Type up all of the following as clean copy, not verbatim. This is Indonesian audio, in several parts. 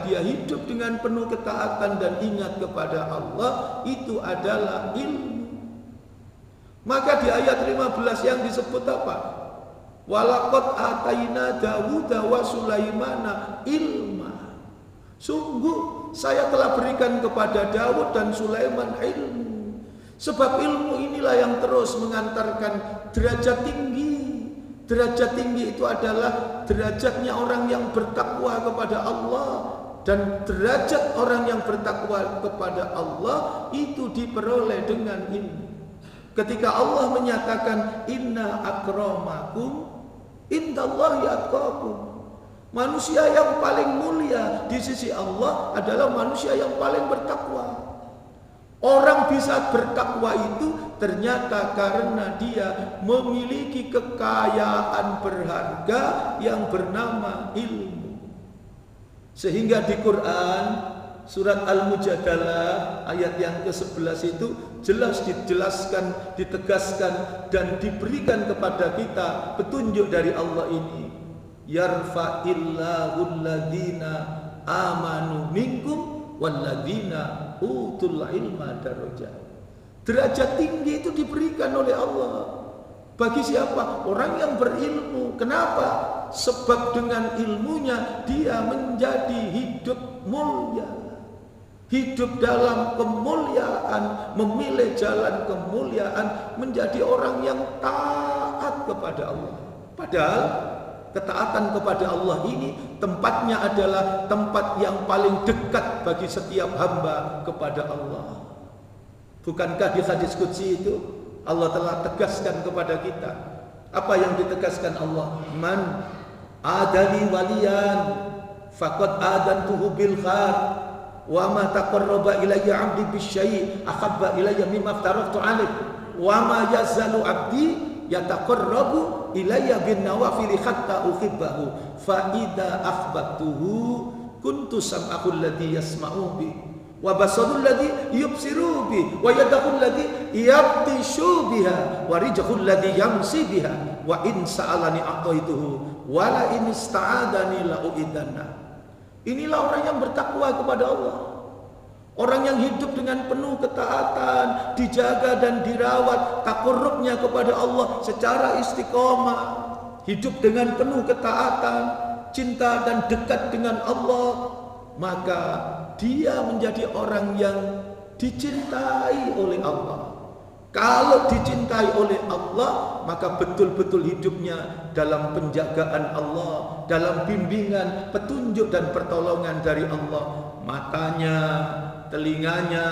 dia hidup dengan penuh ketaatan dan ingat kepada Allah, itu adalah ilmu. Maka di ayat 15 yang disebut apa? Walaqad ataina Dawuda wa Sulaimana ilma. Sungguh saya telah berikan kepada Dawud dan Sulaiman ilmu. Sebab ilmu inilah yang terus mengantarkan derajat tinggi. Derajat tinggi itu adalah derajatnya orang yang bertakwa kepada Allah. Dan derajat orang yang bertakwa kepada Allah itu diperoleh dengan ilmu. Ketika Allah menyatakan inna akramakum indallahi atqakum, manusia yang paling mulia di sisi Allah adalah manusia yang paling bertakwa. Orang bisa bertakwa itu ternyata karena dia memiliki kekayaan berharga yang bernama ilmu. Sehingga di Quran surat Al-Mujadalah ayat yang ke-11 itu jelas dijelaskan, ditegaskan dan diberikan kepada kita petunjuk dari Allah ini. Yarfa'illahu alladhina amanu minkum walladhina utul ilma darajat. Derajat tinggi itu diberikan oleh Allah. Bagi siapa? Orang yang berilmu. Kenapa? Sebab dengan ilmunya dia menjadi hidup mulia. Hidup dalam kemuliaan, memilih jalan kemuliaan, menjadi orang yang taat kepada Allah. Padahal ketaatan kepada Allah ini tempatnya adalah tempat yang paling dekat bagi setiap hamba kepada Allah. Bukankah di hadis qudsi itu Allah telah tegaskan kepada kita? Apa yang ditegaskan Allah? Man adali waliyan faqad adantuhu bil khair wa ma taqarraba ilayya 'abdi bisyai' ahabba ilayya mimma aftaratu 'alaih wa ma yazalu 'abdi yataqarrabu ilayya bin nawafil hatta uhibbahu fa idza akhbatuhu kuntu sam'ahu alladhi yasma'u bi wa basarul ladzi yubsiru bi wa yadahul ladzi yabtishu biha wa rijhul ladzi yamsi biha wa in sa'alani aqaituhu wa la in ista'adani la uidanna. Inilah orang yang bertakwa kepada Allah. Orang yang hidup dengan penuh ketaatan, dijaga dan dirawat takarrubnya kepada Allah secara istiqomah, hidup dengan penuh ketaatan, cinta dan dekat dengan Allah, maka dia menjadi orang yang dicintai oleh Allah. Kalau dicintai oleh Allah, maka betul-betul hidupnya dalam penjagaan Allah, dalam bimbingan, petunjuk dan pertolongan dari Allah. Matanya, telinganya,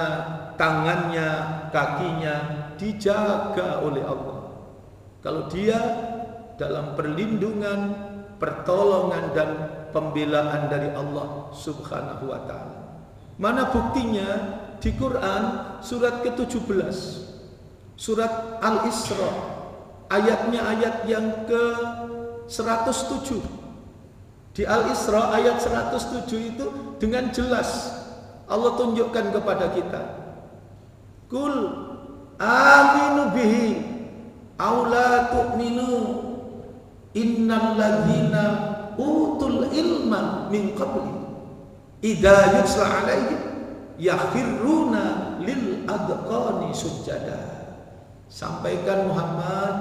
tangannya, kakinya dijaga oleh Allah. Kalau dia dalam perlindungan, pertolongan dan pembelaan dari Allah Subhanahu wa ta'ala. Mana buktinya? Di Quran surat ke-17, surat Al-Isra, ayatnya ayat yang ke-107. Di Al-Isra ayat 107 itu dengan jelas Allah tunjukkan kepada kita, Kul aminu bihi aw la tu'minu innal ladzina utul ilma min qabli idza yusla alaihim yakhiruna lil adqani sujada. Sampaikan Muhammad,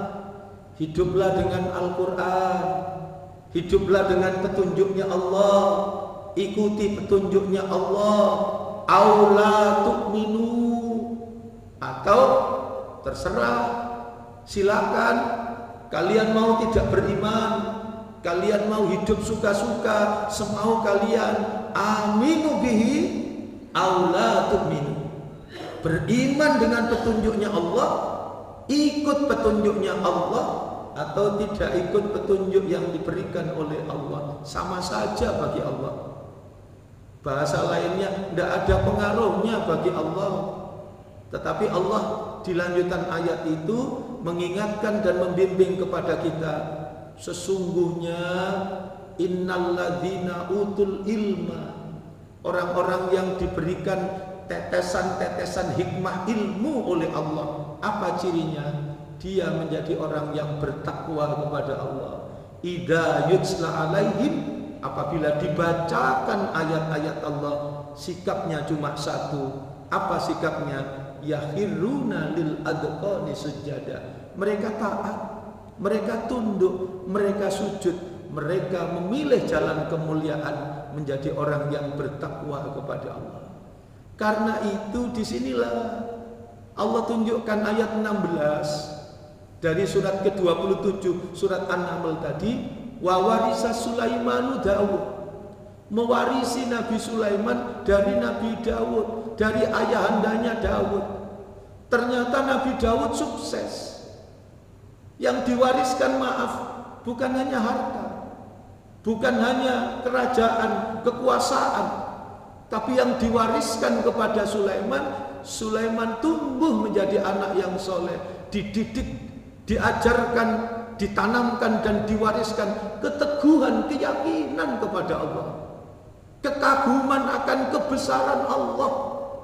hiduplah dengan Al-Quran, hiduplah dengan petunjuknya Allah, ikuti petunjuknya Allah. Aula tu'minu, atau terserah, silakan. Kalian mau tidak beriman, kalian mau hidup suka-suka, semau kalian. Aminu bihi aula tu'minu, beriman dengan petunjuknya Allah, ikut petunjuknya Allah, atau tidak ikut petunjuk yang diberikan oleh Allah, sama saja bagi Allah. Bahasa lainnya, tidak ada pengaruhnya bagi Allah. Tetapi Allah di lanjutan ayat itu mengingatkan dan membimbing kepada kita, sesungguhnya innalladzina utul ilma, orang-orang yang diberikan tetesan-tetesan hikmah ilmu oleh Allah. Apa cirinya? Dia menjadi orang yang bertakwa kepada Allah. Idza yutsla alaihim apabila dibacakan ayat-ayat Allah, sikapnya cuma satu. Apa sikapnya? Yakhiruna lil adqani sujada. Mereka taat, mereka tunduk, mereka sujud, mereka memilih jalan kemuliaan menjadi orang yang bertakwa kepada Allah. Karena itu disinilah Allah tunjukkan ayat 16 dari surat ke-27 surat An-Naml tadi, wa warisa Sulaimanu Daud, mewarisi Nabi Sulaiman dari Nabi Daud, dari ayahandanya Daud. Ternyata Nabi Daud sukses. Yang diwariskan, maaf, bukan hanya harta, bukan hanya kerajaan, kekuasaan, tapi yang diwariskan kepada Sulaiman, Sulaiman tumbuh menjadi anak yang soleh, dididik, diajarkan, ditanamkan dan diwariskan keteguhan keyakinan kepada Allah, kekaguman akan kebesaran Allah.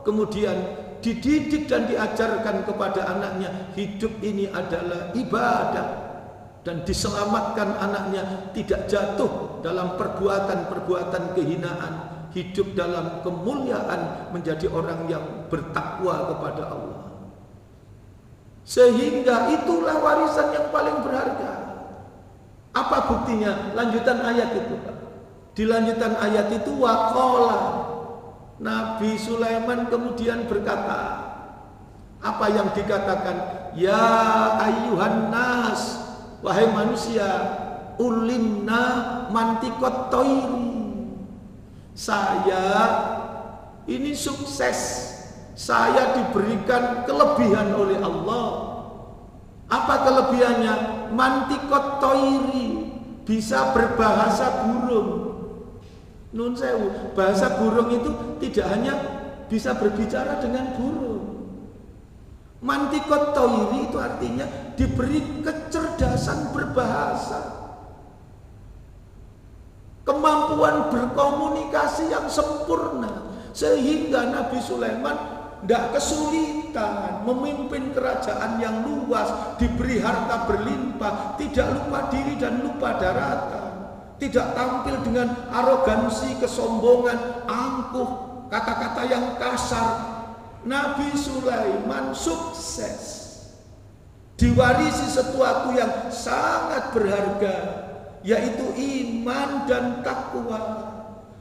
Kemudian dididik dan diajarkan kepada anaknya, hidup ini adalah ibadah, dan diselamatkan anaknya tidak jatuh dalam perbuatan-perbuatan kehinaan, hidup dalam kemuliaan, menjadi orang yang bertakwa kepada Allah. Sehingga itulah warisan yang paling berharga. Apa buktinya? Lanjutan ayat itu, Pak. Di lanjutan ayat itu, waqala, Nabi Sulaiman kemudian berkata, apa yang dikatakan? Ya ayyuhan nas, wahai manusia, ulimna mantikot toiri. Saya ini sukses, saya diberikan kelebihan oleh Allah. Apa kelebihannya? Mantikot toiri, bisa berbahasa burung. Nun sewu, bahasa burung itu tidak hanya bisa berbicara dengan burung. Mantikot toiri itu artinya diberi kecerdasan berbahasa, kemampuan berkomunikasi yang sempurna, sehingga Nabi Sulaiman tidak kesulitan memimpin kerajaan yang luas, diberi harta berlimpah, tidak lupa diri dan lupa daratan, tidak tampil dengan arogansi, kesombongan, angkuh, kata-kata yang kasar. Nabi Sulaiman sukses, diwarisi sesuatu yang sangat berharga, yaitu iman dan takwa.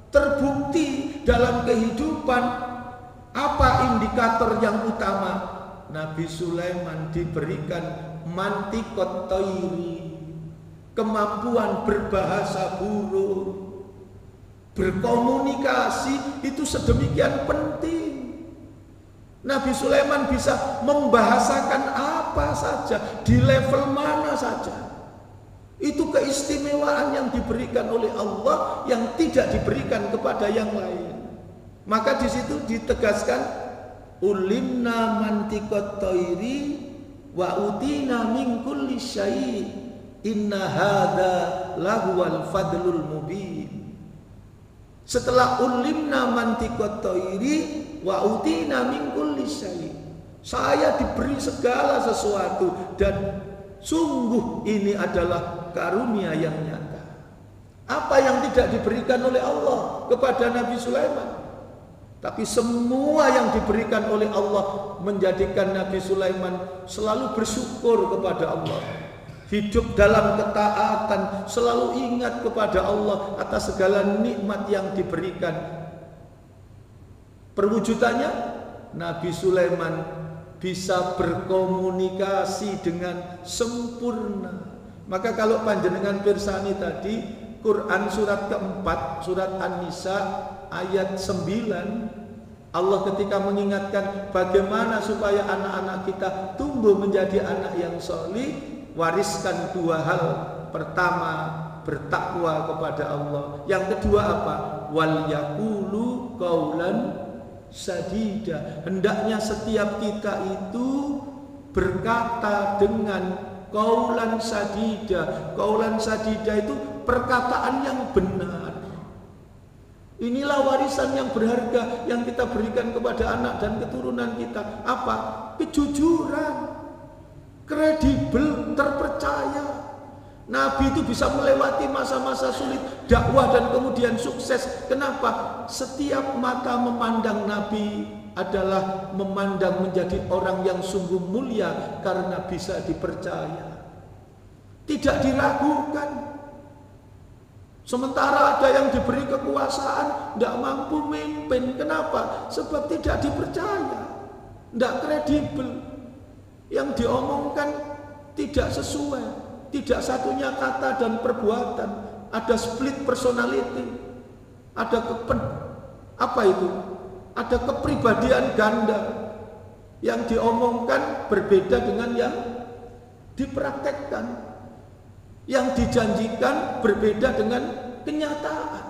Terbukti dalam kehidupan. Apa indikator yang utama? Nabi Sulaiman diberikan mantikot toiri, kemampuan berbahasa burung, berkomunikasi itu sedemikian penting. Nabi Sulaiman bisa membahasakan apa saja, di level mana saja. Itu keistimewaan yang diberikan oleh Allah yang tidak diberikan kepada yang lain. Maka di situ ditegaskan, ulimna mantikot toiri wa utina min kulli syai' inna hadza lahuwal fadlul mubin. Setelah ulimna mantikot toiri wa utina min kulli syai', saya diberi segala sesuatu dan sungguh ini adalah karunia yang nyata. Apa yang tidak diberikan oleh Allah kepada Nabi Sulaiman? Tapi semua yang diberikan oleh Allah menjadikan Nabi Sulaiman selalu bersyukur kepada Allah, hidup dalam ketaatan, selalu ingat kepada Allah atas segala nikmat yang diberikan. Perwujudannya, Nabi Sulaiman bisa berkomunikasi dengan sempurna. Maka kalau panjenengan pirsani tadi, Quran surat keempat, surat An-Nisa ayat 9, Allah ketika mengingatkan bagaimana supaya anak-anak kita tumbuh menjadi anak yang solih, wariskan dua hal. Pertama, bertakwa kepada Allah. Yang kedua apa? Wal yaqulu qaulan sadida. Hendaknya setiap kita itu berkata dengan qaulan sadida. Qaulan sadida itu perkataan yang benar. Inilah warisan yang berharga yang kita berikan kepada anak dan keturunan kita. Apa? Kejujuran, kredibel, terpercaya. Nabi itu bisa melewati masa-masa sulit dakwah dan kemudian sukses. Kenapa? Setiap mata memandang Nabi adalah memandang menjadi orang yang sungguh mulia karena bisa dipercaya, tidak diragukan. Sementara ada yang diberi kekuasaan tidak mampu memimpin. Kenapa? Sebab tidak dipercaya, tidak kredibel. Yang diomongkan tidak sesuai, tidak satunya kata dan perbuatan. Ada split personality, ada ada kepribadian ganda. Yang diomongkan berbeda dengan yang dipraktekkan. Yang dijanjikan berbeda dengan kenyataan.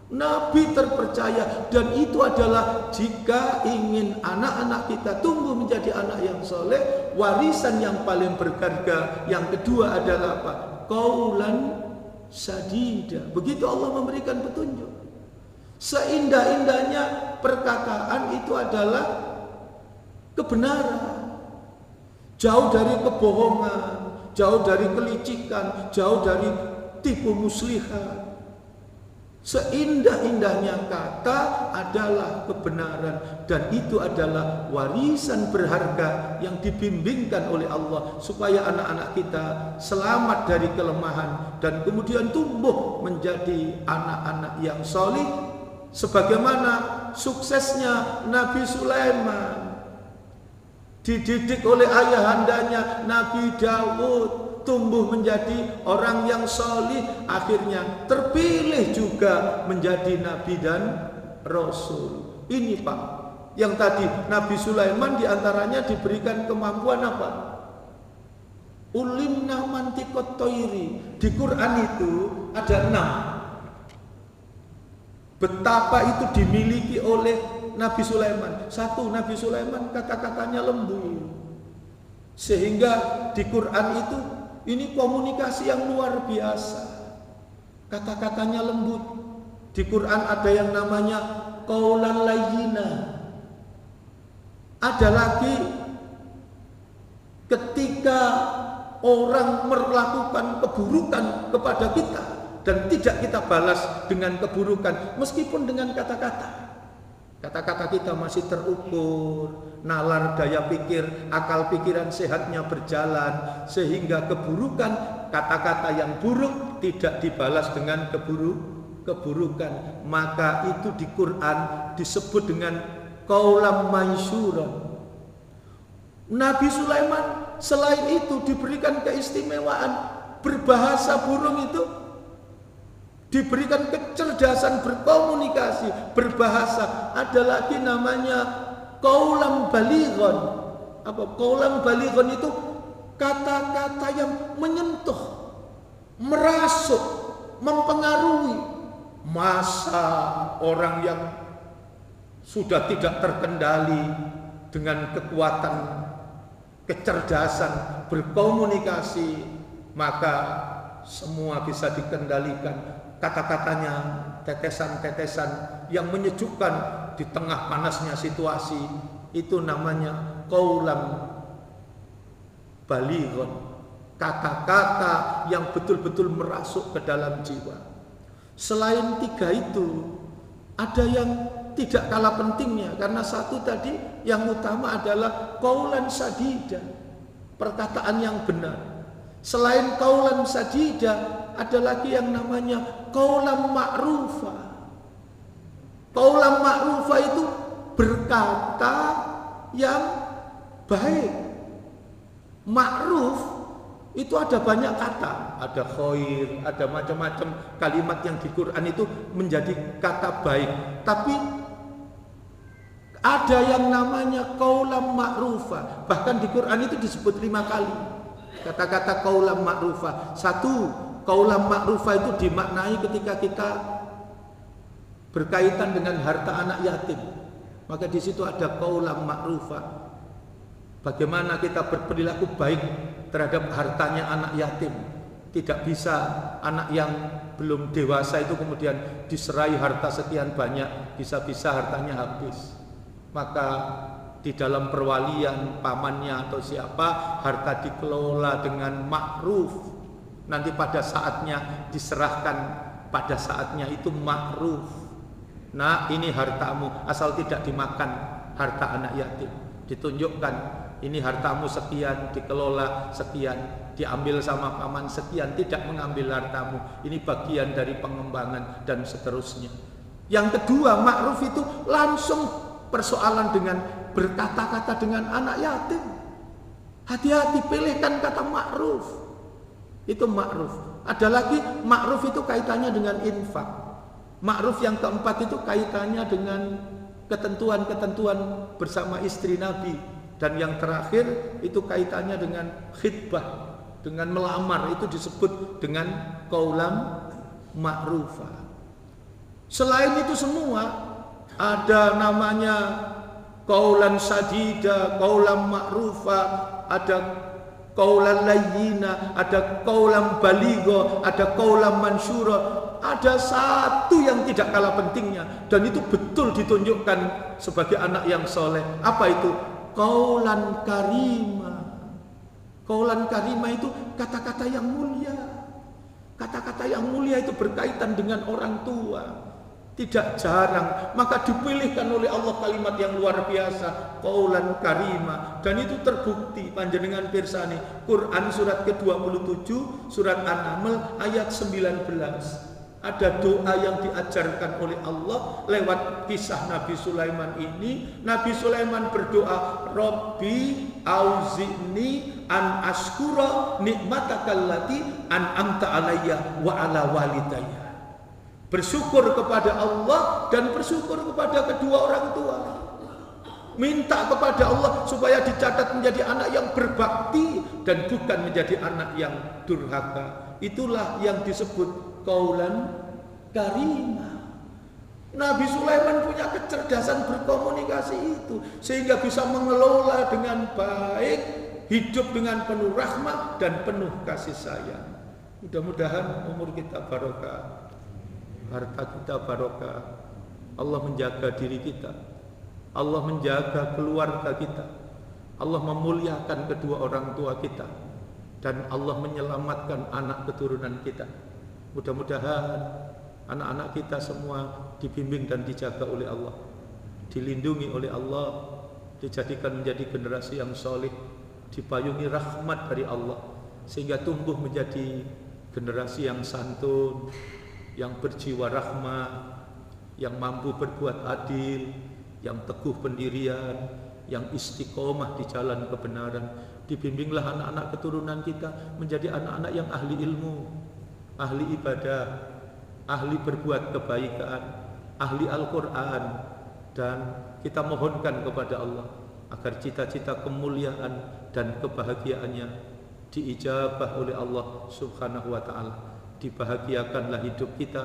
Nabi terpercaya, dan itu adalah jika ingin anak-anak kita tumbuh menjadi anak yang soleh, warisan yang paling berharga. Yang kedua adalah apa? Qaulan sadida. Begitu Allah memberikan petunjuk. Seindah-indahnya perkataan itu adalah kebenaran. Jauh dari kebohongan, jauh dari kelicikan, jauh dari tipu muslihat. Seindah-indahnya kata adalah kebenaran, dan itu adalah warisan berharga yang dibimbingkan oleh Allah supaya anak-anak kita selamat dari kelemahan dan kemudian tumbuh menjadi anak-anak yang solih sebagaimana suksesnya Nabi Sulaiman. Dididik oleh ayahandanya Nabi Daud, tumbuh menjadi orang yang solih, akhirnya terpilih juga menjadi nabi dan rasul. Ini Pak, yang tadi Nabi Sulaiman diantaranya diberikan kemampuan apa? Ulimna mantiqat thairi. Di Quran itu ada 6. Betapa itu dimiliki oleh Nabi Sulaiman. 1, Nabi Sulaiman kata-katanya lembut, sehingga di Quran itu ini komunikasi yang luar biasa. Kata-katanya lembut. Di Quran ada yang namanya qaulan layyina. Ada lagi ketika orang melakukan keburukan kepada kita dan tidak kita balas dengan keburukan, meskipun dengan kata-kata. Kata-kata kita masih terukur, nalar daya pikir, akal pikiran sehatnya berjalan, sehingga keburukan, kata-kata yang buruk tidak dibalas dengan keburukan. Maka itu di Quran disebut dengan qaulam mansura. Nabi Sulaiman selain itu diberikan keistimewaan berbahasa burung itu, diberikan kecerdasan berkomunikasi, berbahasa. Ada lagi namanya qaulan balighon. Apa qaulan balighon itu? Kata-kata yang menyentuh, merasuk, mempengaruhi. Masa orang yang sudah tidak terkendali dengan kekuatan kecerdasan berkomunikasi, maka semua bisa dikendalikan. Kata-katanya tetesan-tetesan yang menyejukkan di tengah panasnya situasi. Itu namanya qaulan balighon. Kata-kata yang betul-betul merasuk ke dalam jiwa. Selain 3 itu, ada yang tidak kalah pentingnya, karena 1 tadi yang utama adalah qaulan sadida, perkataan yang benar. Selain qaulan sadida, ada lagi yang namanya qaulan ma'rufa. Qaulan ma'rufa itu berkata yang baik. Ma'ruf itu ada banyak kata, ada khair, ada macam-macam kalimat yang di Quran itu menjadi kata baik. Tapi ada yang namanya qaulan ma'rufa. Bahkan di Quran itu disebut 5 kali kata-kata qaulan ma'rufa. 1, qaulan ma'rufa itu dimaknai ketika kita berkaitan dengan harta anak yatim. Maka di situ ada qaulan ma'rufa. Bagaimana kita berperilaku baik terhadap hartanya anak yatim. Tidak bisa anak yang belum dewasa itu kemudian diserai harta sekian banyak, bisa-bisa hartanya habis. Maka di dalam perwalian pamannya atau siapa, harta dikelola dengan ma'ruf, nanti pada saatnya diserahkan, pada saatnya itu ma'ruf. Nah, ini hartamu, asal tidak dimakan harta anak yatim. Ditunjukkan, ini hartamu sekian, dikelola sekian, diambil sama paman sekian, tidak mengambil hartamu. Ini bagian dari pengembangan dan seterusnya. Yang kedua, ma'ruf itu langsung persoalan dengan berkata-kata dengan anak yatim. Hati-hati, pilihkan kata ma'ruf. Itu ma'ruf. Ada lagi, ma'ruf itu kaitannya dengan infak. Ma'ruf yang keempat itu kaitannya dengan ketentuan-ketentuan bersama istri Nabi. Dan yang terakhir itu kaitannya dengan khitbah, dengan melamar, itu disebut dengan qaulan ma'rufa. Selain itu semua ada namanya qaulan sadida, qaulan ma'rufa, ada qaulan layyina, ada qaulan baligha, ada qaulan mansyura. Ada satu yang tidak kalah pentingnya dan itu betul ditunjukkan sebagai anak yang soleh. Apa itu? Qaulan karima. Qaulan karima itu kata-kata yang mulia. Kata-kata yang mulia itu berkaitan dengan orang tua. Tidak jarang, maka dipilihkan oleh Allah kalimat yang luar biasa, qaulan karima. Dan itu terbukti panjenengan pirsani Quran surat ke-27, surat An-Naml ayat 19. Ada doa yang diajarkan oleh Allah lewat kisah Nabi Sulaiman ini. Nabi Sulaiman berdoa, Rabbi auzi'ni an askura nikmatakallati an'amta alayya wa ala walidayya. Bersyukur kepada Allah dan bersyukur kepada kedua orang tua. Minta kepada Allah supaya dicatat menjadi anak yang berbakti dan bukan menjadi anak yang durhaka. Itulah yang disebut qaulan karimah. Nabi Sulaiman punya kecerdasan berkomunikasi itu sehingga bisa mengelola dengan baik, hidup dengan penuh rahmat dan penuh kasih sayang. Mudah-mudahan umur kita barokah, harta kita barokah, Allah menjaga diri kita, Allah menjaga keluarga kita, Allah memuliakan kedua orang tua kita, dan Allah menyelamatkan anak keturunan kita. Mudah-mudahan anak-anak kita semua dibimbing dan dijaga oleh Allah, dilindungi oleh Allah, dijadikan menjadi generasi yang soleh, dipayungi rahmat dari Allah, sehingga tumbuh menjadi generasi yang santun, yang berjiwa rahmah, yang mampu berbuat adil, yang teguh pendirian, yang istiqomah di jalan kebenaran. Dibimbinglah anak-anak keturunan kita menjadi anak-anak yang ahli ilmu, ahli ibadah, ahli berbuat kebaikan, ahli Al-Quran. Dan kita mohonkan kepada Allah agar cita-cita kemuliaan dan kebahagiaannya diijabah oleh Allah Subhanahu wa ta'ala. Dibahagiakanlah hidup kita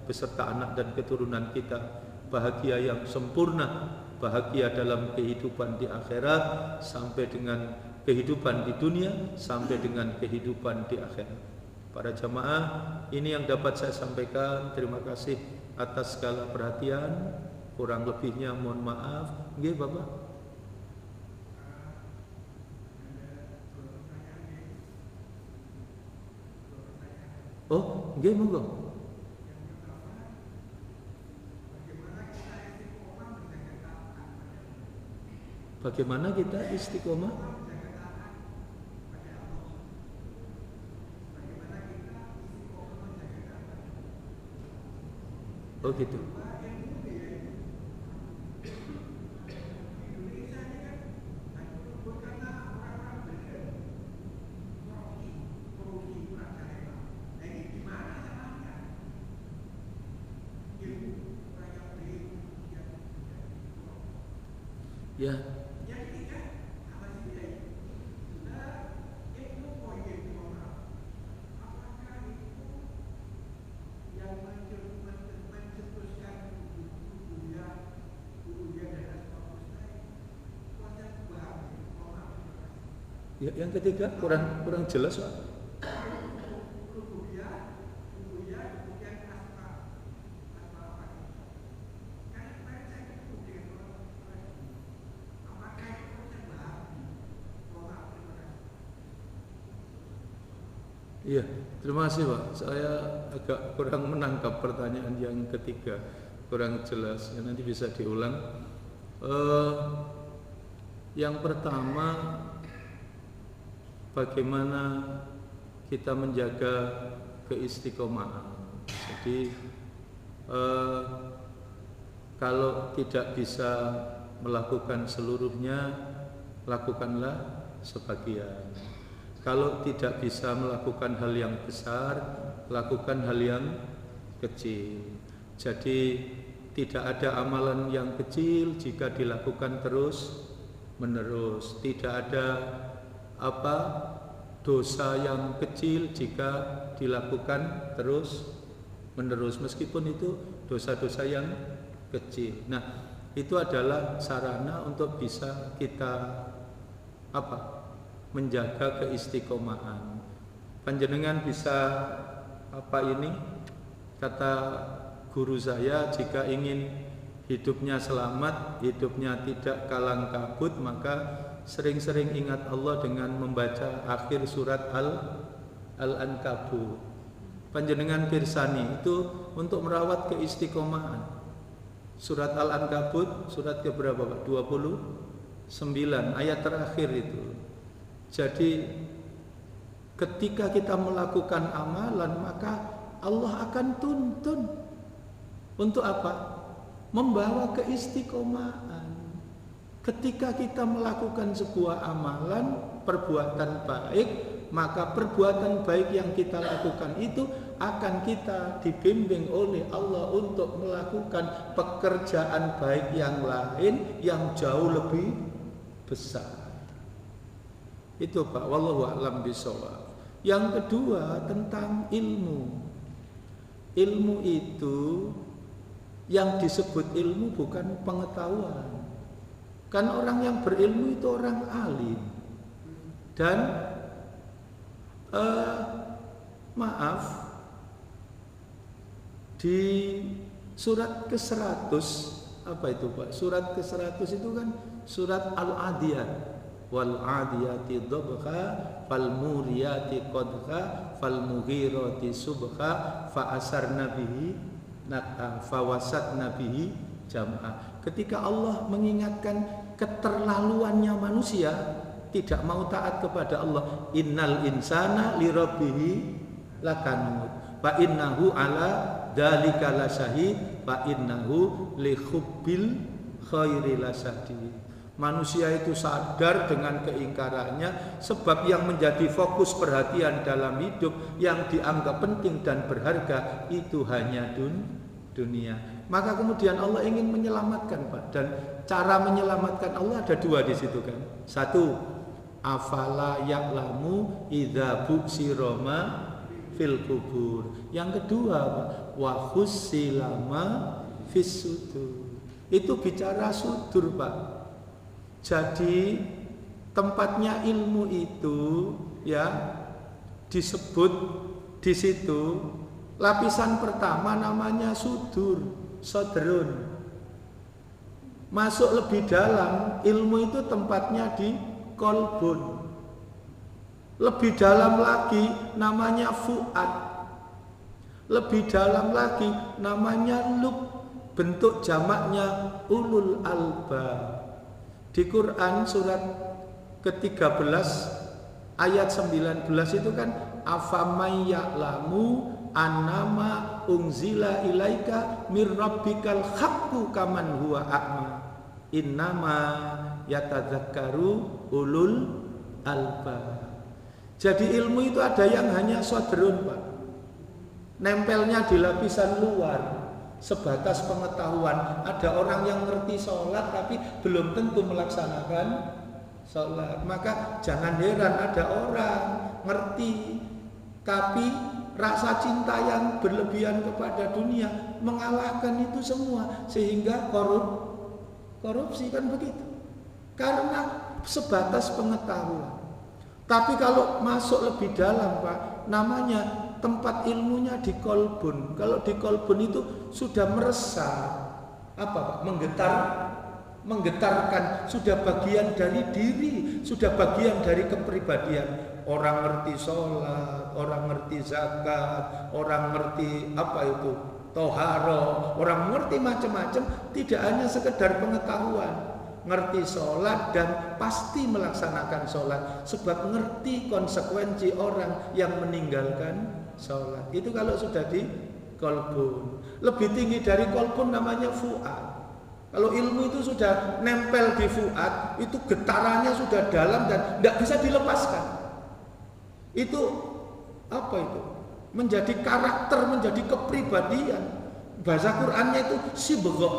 beserta anak dan keturunan kita, bahagia yang sempurna, bahagia dalam kehidupan di akhirat sampai dengan kehidupan di dunia, sampai dengan kehidupan di akhirat. Para jamaah, ini yang dapat saya sampaikan. Terima kasih atas segala perhatian. Kurang lebihnya mohon maaf. Nggih, Bapak. Oh, nggih, monggo. Bagaimana kita istiqomah? Oh gitu. Ya. Ya, yang ketiga kurang jelas, Pak. Iya, terima kasih Pak. Saya agak kurang menangkap pertanyaan yang ketiga, kurang jelas. Ya, nanti bisa diulang. Yang pertama, bagaimana kita menjaga keistiqomahan. Jadi kalau tidak bisa melakukan seluruhnya, lakukanlah sebagian. Kalau tidak bisa melakukan hal yang besar, lakukan hal yang kecil. Jadi tidak ada amalan yang kecil jika dilakukan terus menerus. Tidak ada dosa yang kecil jika dilakukan terus menerus, meskipun itu dosa-dosa yang kecil. Nah, itu adalah sarana untuk bisa kita menjaga keistiqomahan. Panjenengan bisa kata guru saya, jika ingin hidupnya selamat, hidupnya tidak kalang kabut, maka sering-sering ingat Allah dengan membaca akhir surat Al-Ankabut. Panjenengan pirsani itu untuk merawat keistiqomahan. Surat Al-Ankabut surat keberapa Pak? 29 ayat terakhir itu. Jadi ketika kita melakukan amalan, maka Allah akan tuntun untuk apa? Membawa keistiqomahan. Ketika kita melakukan sebuah amalan, perbuatan baik, maka perbuatan baik yang kita lakukan itu akan kita dibimbing oleh Allah untuk melakukan pekerjaan baik yang lain yang jauh lebih besar. Itu Pak, wallahu a'lam bishawab. Yang kedua tentang ilmu. Ilmu itu, yang disebut ilmu bukan pengetahuan. Kan orang yang berilmu itu orang alim. Dan di surat ke-100 apa itu Pak? Surat ke-100 itu kan surat Al-Adiyat. Wal adiyati dhabha fal muriyati qadha fal mughirati subha fa asarna bihi naq'a fa wasatna bihi jam'a. Ketika Allah mengingatkan keterlaluannya manusia, tidak mau taat kepada Allah, innal insana li rabbihi lakanud fa innahu ala dzalika lasyahid fa innahu li hubbil khairi lasyadid. Manusia itu sadar dengan keingkarannya, sebab yang menjadi fokus perhatian dalam hidup yang dianggap penting dan berharga itu hanya dunia. Maka kemudian Allah ingin menyelamatkan Pak, dan cara menyelamatkan Allah ada dua di situ kan. Satu, afala ya'lamu idza bu'sira ma fil kubur. Yang kedua Pak, wa hussilama fis sudur. Itu bicara sudur Pak. Jadi tempatnya ilmu itu ya disebut di situ, lapisan pertama namanya sudur, sodrun. Masuk lebih dalam, ilmu itu tempatnya di kolbun. Lebih dalam lagi namanya fuad. Lebih dalam lagi namanya lub, bentuk jamaknya ulul albab. Di Quran surat ke-13 ayat 19 itu kan afamay ya'lamu annama unzila ilaika mir rabbikal haqqu kaman huwa a'ma innama yatadzakkaru ulul albab. Jadi ilmu itu ada yang hanya sodrun Pak, nempelnya di lapisan luar, sebatas pengetahuan. Ada orang yang ngerti sholat tapi belum tentu melaksanakan sholat. Maka jangan heran ada orang ngerti tapi rasa cinta yang berlebihan kepada dunia mengalahkan itu semua, sehingga korupsi kan begitu, karena sebatas pengetahuan. Tapi kalau masuk lebih dalam Pak, namanya tempat ilmunya di kolbun. Kalau di kolbun itu sudah meresap, Pak? Menggetarkan, sudah bagian dari diri, sudah bagian dari kepribadian Orang ngerti sholat, orang ngerti zakat, orang ngerti apa itu toharo, orang ngerti macam-macam. Tidak hanya sekedar pengetahuan, ngerti sholat dan pasti melaksanakan sholat, sebab ngerti konsekuensi orang yang meninggalkan sholat. Itu kalau sudah di kolbun. Lebih tinggi dari kolbun namanya fuad. Kalau ilmu itu sudah nempel di fuad, itu getarannya sudah dalam dan tidak bisa dilepaskan. Itu apa itu? Menjadi karakter, menjadi kepribadian. Bahasa Qur'annya itu sibghah,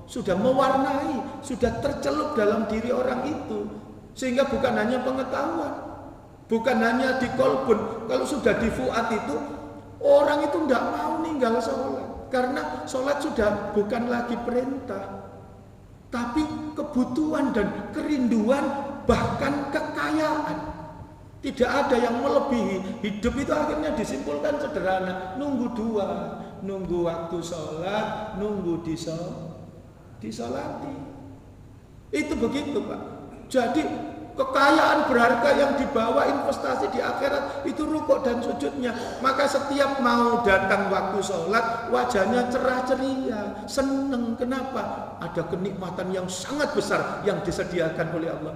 sudah mewarnai, sudah tercelup dalam diri orang itu. Sehingga bukan hanya pengetahuan, bukan hanya di kolbun. Kalau sudah di fuad itu, orang itu tidak mau ninggal sholat, karena sholat sudah bukan lagi perintah, tapi kebutuhan dan kerinduan, bahkan kekayaan. Tidak ada yang melebihi. Hidup itu akhirnya disimpulkan sederhana, nunggu dua, nunggu waktu sholat, nunggu disolati. Itu begitu Pak. Jadi kekayaan berharga yang dibawa investasi di akhirat itu rukuk dan sujudnya. Maka setiap mau datang waktu sholat, wajahnya cerah ceria, seneng. Kenapa? Ada kenikmatan yang sangat besar yang disediakan oleh Allah.